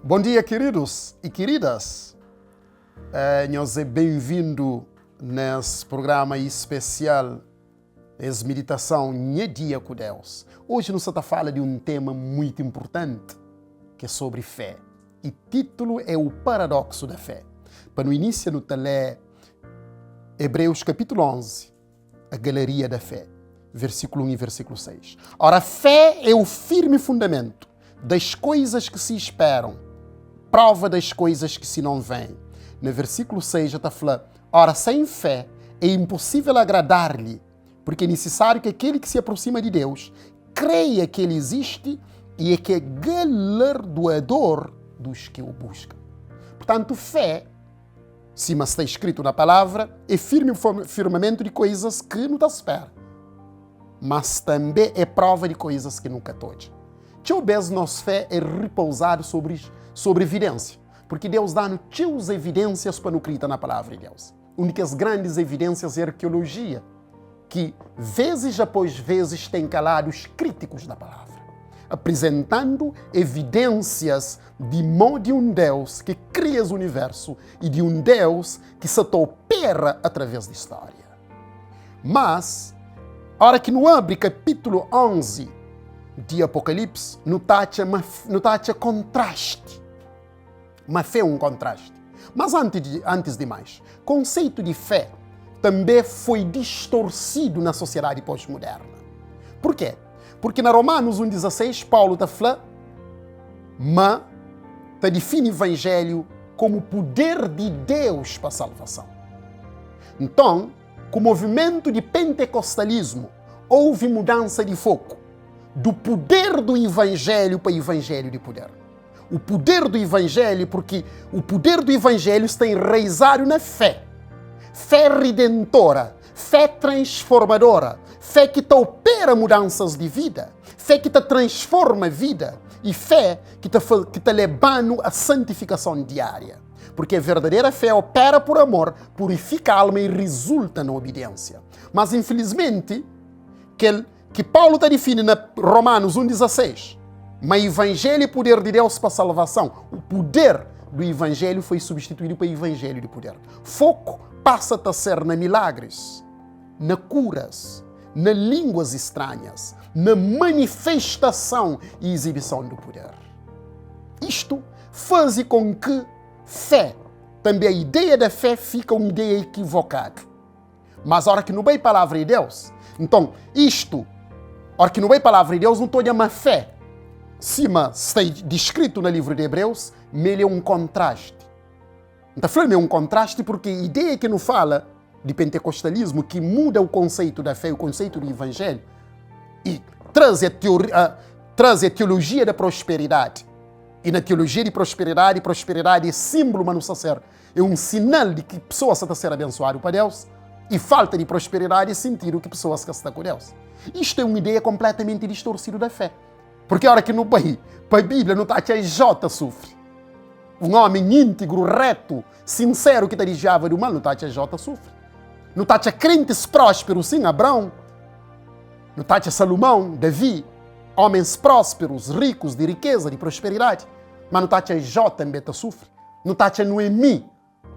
Bom dia, queridos e queridas. Nós é bem-vindo nesse programa especial, essa meditação Nhê Dia com Deus. Hoje nós estamos falando de um tema muito importante, que é sobre fé. E o título é o paradoxo da fé. Para no início, nós ler Hebreus capítulo 11, a galeria da fé, versículo 1 e versículo 6. Ora, a fé é o firme fundamento das coisas que se esperam, prova das coisas que se não veem. No versículo 6 já está falando, ora, sem fé é impossível agradar-lhe, porque é necessário que aquele que se aproxima de Deus creia que Ele existe e é que é galardoador dos que o buscam. Portanto, fé, cima está escrito na palavra, é firmamento de coisas que não se espera, mas também é prova de coisas que nunca toca. Talvez nossa fé é repousar sobre evidência, porque Deus dá-nos as evidências para não acreditar na palavra de Deus. Únicas grandes evidências é a arqueologia, que vezes após vezes tem calado os críticos da palavra, apresentando evidências de um Deus que cria o universo e de um Deus que se opera através da história. Mas, a hora que no abre capítulo 11 de Apocalipse, não tacha contraste. Mas fé é um contraste. Mas antes de mais, o conceito de fé também foi distorcido na sociedade pós-moderna. Por quê? Porque na Romanos 1,16, Paulo está falando, mas define o Evangelho como poder de Deus para a salvação. Então, com o movimento de pentecostalismo, houve mudança de foco do poder do Evangelho para o Evangelho de poder. O poder do Evangelho, porque o poder do Evangelho está enraizado na fé. Fé redentora, fé transformadora, fé que te opera mudanças de vida, fé que te transforma a vida e fé que te levando à santificação diária. Porque a verdadeira fé opera por amor, purifica a alma e resulta na obediência. Mas, infelizmente, que Paulo está definindo na Romanos 1,16, mas Evangelho é poder de Deus para a salvação. O poder do Evangelho foi substituído pelo Evangelho de poder. Foco passa a ser na milagres, na curas, na línguas estranhas, na manifestação e exibição do poder. Isto faz com que fé, também a ideia da fé fica uma ideia equivocada. Mas a hora que não vem a palavra de Deus, então a hora que não vem a palavra de Deus, não estou a chamar fé. Cima está descrito no livro de Hebreus, mas ele é um contraste. Então, falando é um contraste porque a ideia que não fala de pentecostalismo, que muda o conceito da fé, o conceito do Evangelho, e traz a teologia da prosperidade. E na teologia de prosperidade é símbolo, mas não ser. É um sinal de que pessoas estão a ser abençoadas por Deus, e falta de prosperidade é sentido que pessoas que estão com Deus. Isto é uma ideia completamente distorcida da fé. Porque a hora que no país, para a Bíblia, não está a J sofre. Um homem íntegro, reto, sincero que te desviava do mal, não está a J sofre. Não está a crentes prósperos, sim, Abraão. Não está a Salomão, Davi, homens prósperos, ricos, de riqueza, de prosperidade. Mas não está a J também te sofre. Não está a Noemi,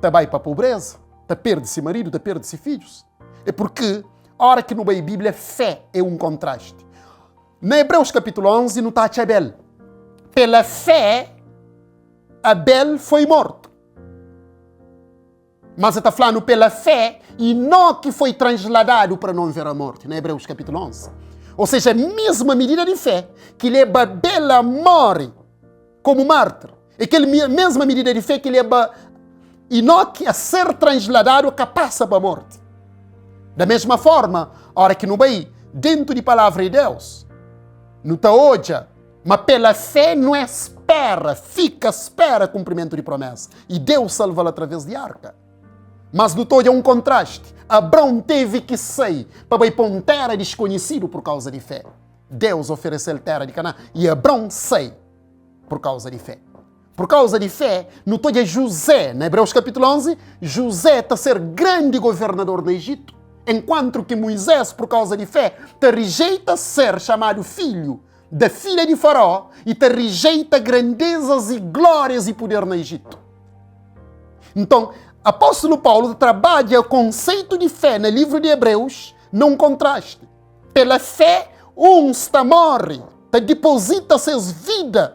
te vai para a pobreza, te perde-se marido, te perde-se filhos. É porque a hora que no a Bíblia, fé é um contraste. Na Hebreus capítulo 11, não está a Abel. Pela fé, Abel foi morto. Mas está falando pela fé, Enoque foi transladado para não ver a morte, na Hebreus capítulo 11. Ou seja, a mesma medida de fé que leva Abel a morrer como mártir. É aquela mesma medida de fé que leva Enoque a ser transladado que passa para a morte. Da mesma forma, a hora que não vai dentro de palavra de Deus, não está hoje, mas pela fé não espera o cumprimento de promessa. E Deus salva-lo através de arca. Mas não todo é um contraste. Abraão teve que sair para ir para uma terra desconhecida por causa de fé. Deus ofereceu a terra de Canaã e Abraão sai por causa de fé. Por causa de fé, não todo é José. Na Hebreus capítulo 11, José está a ser grande governador do Egito. Enquanto que Moisés, por causa de fé, te rejeita ser chamado filho da filha de Faraó e te rejeita grandezas e glórias e poder no Egito. Então, apóstolo Paulo trabalha o conceito de fé no livro de Hebreus num contraste. Pela fé, está morre, te deposita suas vidas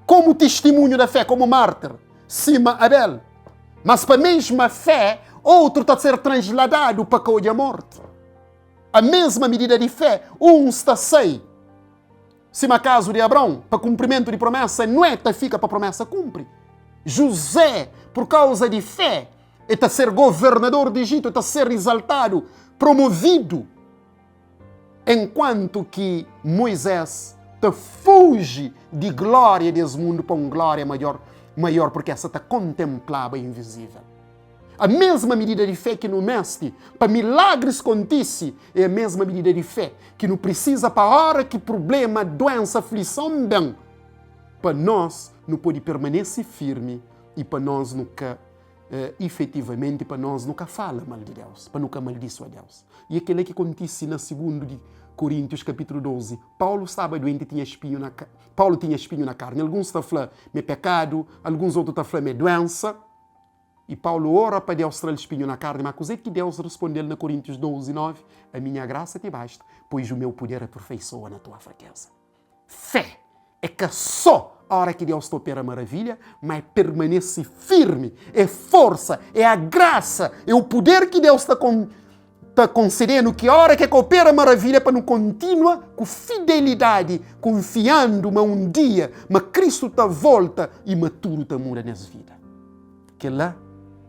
como testemunho da fé, como mártir, cima Abel. Mas para a mesma fé, outro está a ser transladado para a morte. A mesma medida de fé, está sei. Cima caso de Abraão, para cumprimento de promessa, Noé fica para a promessa cumpre. José, por causa de fé, está a ser governador de Egito, está a ser exaltado, promovido. Enquanto que Moisés te fuge de glória desse mundo para uma glória maior porque essa te contemplava invisível. A mesma medida de fé que no mestre, para milagres acontece, é a mesma medida de fé que não precisa para a hora que problema, doença, aflição, bem, para nós não pode permanecer firme e para nós nunca, efetivamente, para nós nunca fala mal de Deus, para nunca maldiço a Deus. E aquele que acontece na 2 de Coríntios, capítulo 12, Paulo estava doente, Paulo tinha espinho na carne. Alguns estão falando, meu pecado, alguns outros estão falando, minha doença. E Paulo ora para Deus trazer espinho na carne, mas é que Deus respondeu na Coríntios 12, 9, a minha graça te basta, pois o meu poder aperfeiçoa na tua fraqueza. Fé é que só a hora que Deus te opera maravilha, mas permanece firme, é força, é a graça, é o poder que Deus está concedendo, que a hora que opera maravilha para não continua com fidelidade, confiando, mas um dia, mas Cristo está volta e tudo está muda nessa vida. Que lá,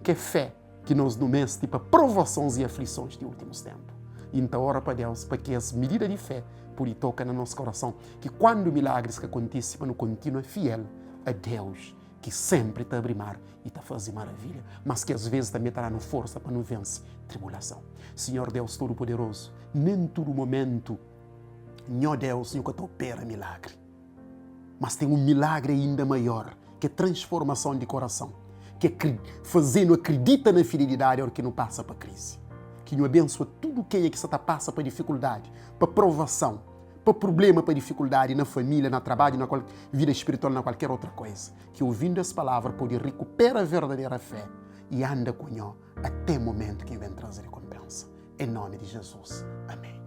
que fé que nos domeste para provações e aflições de últimos tempos. Então, ora para Deus, para que as medidas de fé por tocar no nosso coração, que quando milagres que acontecem, para não continua fiel a Deus, que sempre está a brimar e está a fazer maravilha, mas que às vezes também está dando força para não vencer tribulação. Senhor Deus Todo-Poderoso, nem todo momento, meu Deus, nunca te opera milagre. Mas tem um milagre ainda maior, que é transformação de coração, que é fazendo acredita na fidelidade hora que não passa para crise. Que não abençoa tudo quem é que está passa para dificuldade, para provação, para problema, para dificuldade na família, no trabalho, na vida espiritual, na qualquer outra coisa. Que ouvindo essa palavra pode recuperar a verdadeira fé e anda com ela até o momento que vem trazer recompensa. Em nome de Jesus. Amém.